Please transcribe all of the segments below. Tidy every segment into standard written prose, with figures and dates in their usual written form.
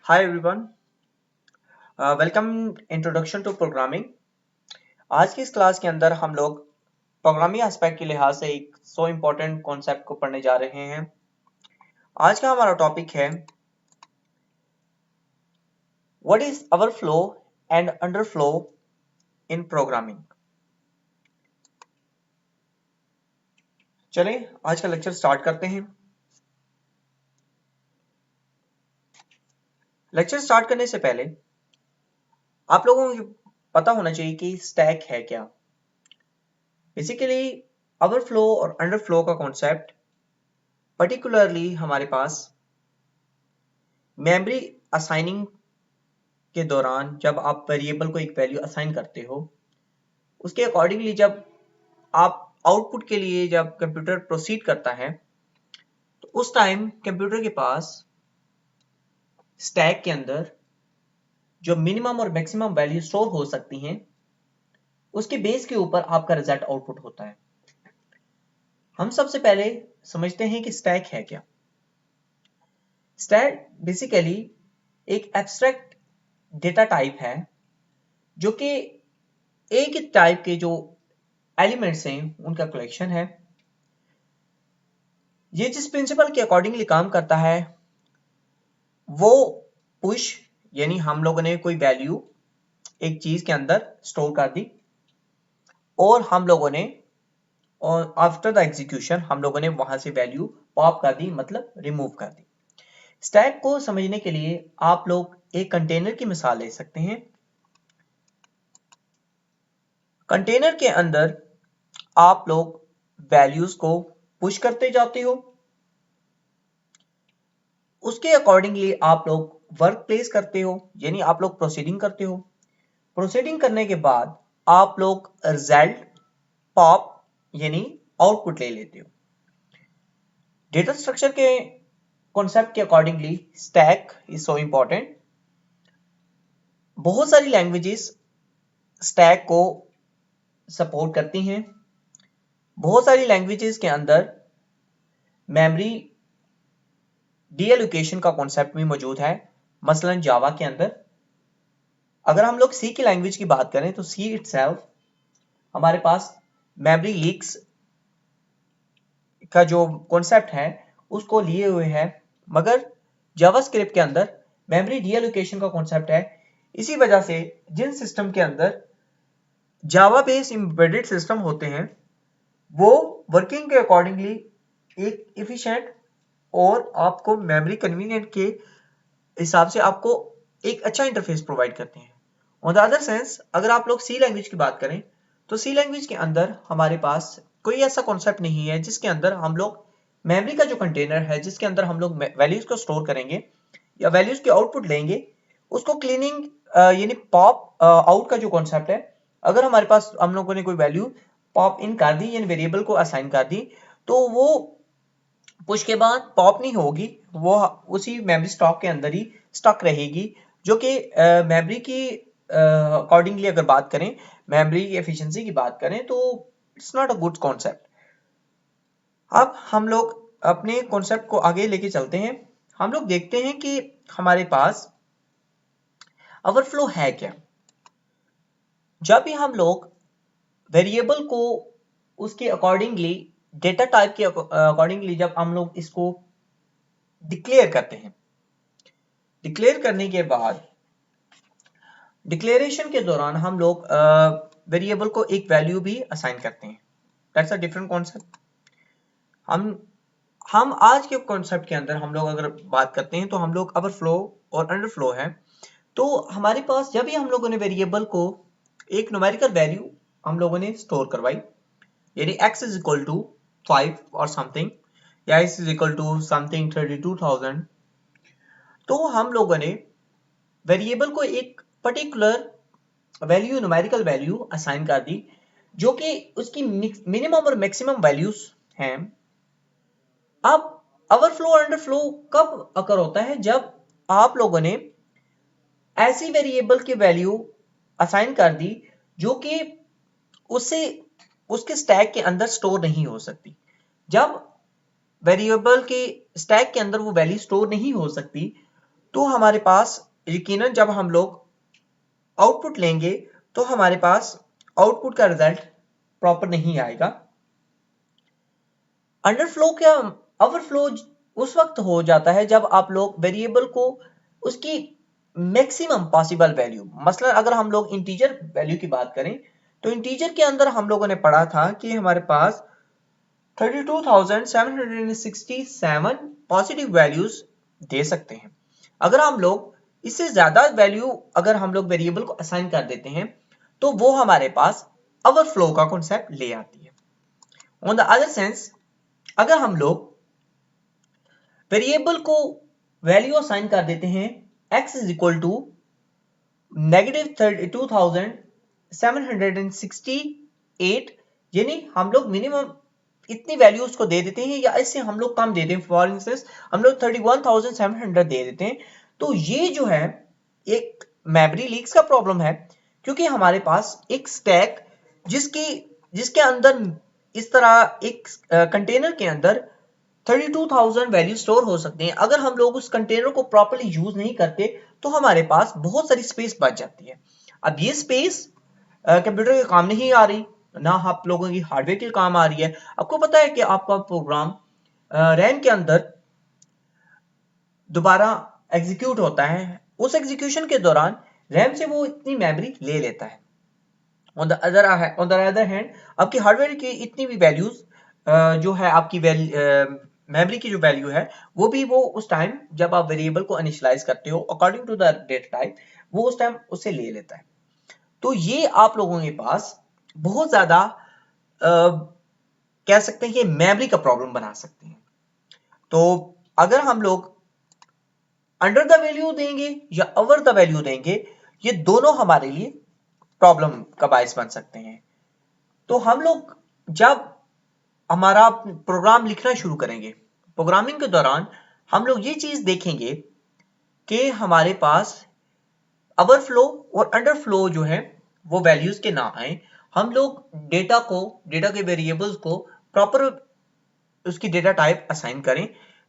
Hi everyone, welcome introduction to programming. आज की इस क्लास के अंदर हम लोग प्रोग्रामिंग एस्पेक्ट के लिहाज से एक सो इम्पोर्टेंट कॉन्सेप्ट को पढ़ने जा रहे हैं। आज का हमारा टॉपिक है what is overflow and underflow in programming. चलें आज का लेक्चर स्टार्ट करते हैं। लेक्चर स्टार्ट करने से पहले आप लोगों को पता होना चाहिए कि स्टैक है क्या। बेसिकली ओवरफ्लो और अंडरफ्लो का कॉन्सेप्ट पर्टिकुलरली हमारे पास मेमोरी असाइनिंग के दौरान जब आप वेरिएबल को एक वैल्यू असाइन करते हो, उसके अकॉर्डिंगली जब आप आउटपुट के लिए जब कंप्यूटर प्रोसीड करता है तो उस टाइम कंप्यूटर के पास स्टैक के अंदर जो मिनिमम और मैक्सिमम वैल्यू स्टोर हो सकती हैं उसके बेस के ऊपर आपका रिजल्ट आउटपुट होता है। हम सबसे पहले समझते हैं कि स्टैक है क्या। स्टैक बेसिकली एक एब्स्ट्रैक्ट डेटा टाइप है जो कि एक ही टाइप के जो एलिमेंट्स हैं उनका कलेक्शन है। ये जिस प्रिंसिपल के अकॉर्डिंगली काम करता है वो पुश, यानी हम लोगों ने कोई वैल्यू एक चीज के अंदर स्टोर कर दी और हम लोगों ने और आफ्टर द एग्जीक्यूशन हम लोगों ने वहां से वैल्यू पॉप कर दी, मतलब रिमूव कर दी। स्टैक को समझने के लिए आप लोग एक कंटेनर की मिसाल ले सकते हैं। कंटेनर के अंदर आप लोग वैल्यूज को पुश करते जाते हो, उसके अकॉर्डिंगली आप लोग वर्क प्लेस करते हो, यानी आप लोग प्रोसीडिंग करते हो। प्रोसीडिंग करने के बाद आप लोग रिजल्ट पॉप यानी आउटपुट ले लेते हो। डेटा स्ट्रक्चर के कॉन्सेप्ट के accordingly stack is so important. बहुत सारी लैंग्वेजेस स्टैक को सपोर्ट करती हैं। बहुत सारी लैंग्वेजेस के अंदर मेमोरी डीएलोकेशन का कॉन्सेप्ट भी मौजूद है। मसलन जावा के अंदर अगर हम लोग सी की लैंग्वेज की बात करें तो सी इटसेल्फ हमारे पास मेमोरी लीक्स का जो कॉन्सेप्ट है उसको लिए हुए है, मगर जावास्क्रिप्ट के अंदर मेमोरी डीएलोकेशन का कॉन्सेप्ट है। इसी वजह से जिन सिस्टम के अंदर जावा बेस्ड एम्बेडेड सिस्टम होते हैं वो वर्किंग के अकॉर्डिंगली एक इफिशिएंट और आपको मेमोरी कन्वीनियंट के हिसाब से आपको एक अच्छा इंटरफेस प्रोवाइड करते हैं। ऑन द अदर सेंस अगर आप लोग सी लैंग्वेज की बात करें तो सी लैंग्वेज के अंदर हमारे पास कोई ऐसा कॉन्सेप्ट नहीं है जिसके अंदर हम लोग मेमोरी का जो कंटेनर है जिसके अंदर हम लोग वैल्यूज को स्टोर करेंगे या वैल्यूज के आउटपुट लेंगे, उसको क्लीनिंग यानी पॉप आउट का जो कॉन्सेप्ट है, अगर हमारे पास हम लोगों ने कोई वैल्यू पॉप इन कर दी यानी वेरिएबल को असाइन कर दी तो वो पुश के बाद पॉप नहीं होगी, वो उसी मेमोरी स्टॉक के अंदर ही स्टक रहेगी, जो कि मेमोरी की अकॉर्डिंगली अगर बात करें, मेमोरी एफिशिएंसी की बात करें तो it's not a good concept. अब हम लोग अपने कॉन्सेप्ट को आगे लेके चलते हैं। हम लोग देखते हैं कि हमारे पास ओवरफ्लो है क्या। जब भी हम लोग वेरिएबल को उसके अकॉर्डिंगली डेटा टाइप के अकॉर्डिंगली जब हम लोग इसको डिक्लेयर करते हैं, डिक्लेयर करने के बाद डिक्लेरेशन के दौरान हम लोग वेरिएबल को एक वैल्यू भी असाइन करते हैं। That's a different concept. हम आज के कॉन्सेप्ट के अंदर हम लोग अगर बात करते हैं तो हम लोग ओवरफ्लो और अंडरफ्लो है। तो हमारे पास जब भी हम लोगों ने वेरिएबल को एक न्यूमेरिकल वैल्यू हम लोगों ने स्टोर करवाई, यानी x इज इक्वल टू 5 और समथिंग या x is equal to something 32,000, तो हम लोगों ने वेरिएबल को एक particular value numerical value assign कर दी जो कि उसकी मिनिमम और मैक्सिमम वैल्यूज हैं। अब ओवरफ्लो और अंडरफ्लो कब अकर होता है? जब आप लोगों ने ऐसी वेरिएबल की वैल्यू असाइन कर दी जो कि उससे उसके स्टैक के अंदर स्टोर नहीं हो सकती। जब वेरिएबल के स्टैक के अंदर वो वैल्यू स्टोर नहीं हो सकती तो हमारे पास यकीनन जब हम लोग आउटपुट लेंगे तो हमारे पास आउटपुट का रिजल्ट प्रॉपर नहीं आएगा। अंडरफ्लो क्या ओवरफ्लो उस वक्त हो जाता है जब आप लोग वेरिएबल को उसकी मैक्सिमम पॉसिबल वैल्यू, मसलन अगर हम लोग इंटीजर वैल्यू की बात करें तो इंटीजर के अंदर हम लोगों ने पढ़ा था कि हमारे पास 32,767 पॉजिटिव वैल्यूज दे सकते हैं। अगर हम लोग इससे ज्यादा वैल्यू अगर हम लोग वेरिएबल को असाइन कर देते हैं तो वो हमारे पास ओवरफ्लो का कॉन्सेप्ट ले आती है। ऑन द अदर सेंस, अगर हम लोग वेरिएबल को वैल्यू असाइन कर देते हैं x इज इक्वल टू -32,768, यानी हम लोग मिनिमम इतनी वैल्यूज को दे देते हैं या इससे हम लोग कम देते हैं, फॉर इंस्टेंस हम लोग 31,700 दे देते हैं, तो ये जो है एक मेमोरी लीक्स का प्रॉब्लम है, क्योंकि हमारे पास एक स्टैक जिसके अंदर इस तरह एक कंटेनर के अंदर 32,000 वैल्यू स्टोर हो सकते हैं। अगर हम लोग उस कंटेनर को प्रॉपर्ली यूज नहीं करते तो हमारे पास बहुत सारी स्पेस बच जाती है। अब ये स्पेस कंप्यूटर के काम नहीं आ रही, ना आप लोगों की हार्डवेयर के काम आ रही है। आपको पता है कि आपका प्रोग्राम रैम के अंदर दोबारा एग्जीक्यूट होता है, उस एग्जीक्यूशन के दौरान रैम से वो इतनी मेमोरी ले लेता है। ऑन द अदर हैंड आपकी हार्डवेयर की इतनी भी वैल्यूज जो है आपकी मेमोरी की जो वैल्यू है वो भी वो उस टाइम जब आप वेरिएबल को इनिशियलाइज करते हो according to the data type वो उस टाइम उससे ले लेता है। तो ये आप लोगों के पास बहुत ज्यादा कह सकते हैं कि मेमोरी का प्रॉब्लम बना सकते हैं। तो अगर हम लोग अंडर द वैल्यू देंगे या ओवर द वैल्यू देंगे, ये दोनों हमारे लिए प्रॉब्लम का बायस बन सकते हैं। तो हम लोग जब हमारा प्रोग्राम लिखना शुरू करेंगे, प्रोग्रामिंग के दौरान हम लोग ये चीज देखेंगे कि हमारे पास ओवरफ्लो और अंडरफ्लो जो है वो वैल्यूज के ना आए। हम लोग डेटा के वेरिएबल्स को प्रॉपर उसकी डेटा टाइप असाइन करें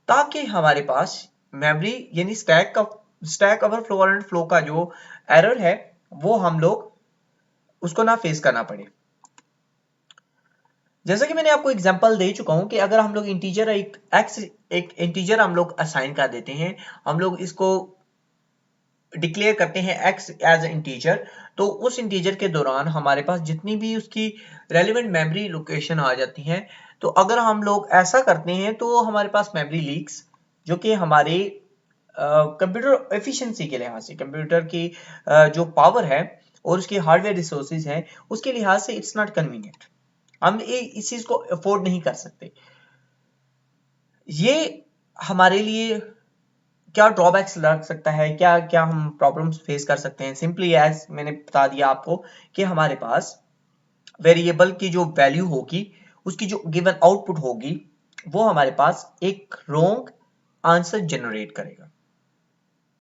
ताकि हमारे पास मेमोरी यानी स्टैक ओवरफ्लो और अंडरफ्लो का जो एरर है वो हम लोग उसको ना फेस करना पड़े। जैसा कि मैंने आपको एग्जांपल दे चुका हूं कि अगर हम लोग इंटीजर एक इंटीजर हम लोग असाइन कर देते हैं, हम लोग इसको डिक्लेयर करते हैं x एज इंटीजर, तो उस इंटीजर के दौरान हमारे पास जितनी भी उसकी रेलेवेंट मेमोरी लोकेशन आ जाती हैं, तो अगर हम लोग ऐसा करते हैं तो हमारे पास मेमोरी लीक्स जो कि हमारे कंप्यूटर एफिशिएंसी के लिहाज से, कंप्यूटर की जो पावर है और उसकी हार्डवेयर रिसोर्सेज हैं उसके लिहाज से इट्स नॉट कन्वीनियंट, हम इस चीज को अफोर्ड नहीं कर सकते। ये हमारे लिए क्या ड्रॉबैक्स लग सकता है, क्या क्या हम प्रॉब्लम्स फेस कर सकते हैं। सिंपली एज मैंने बता दिया आपको कि हमारे पास वेरिएबल की जो वैल्यू होगी उसकी जो गिवन आउटपुट होगी वो हमारे पास एक रॉन्ग आंसर जनरेट करेगा।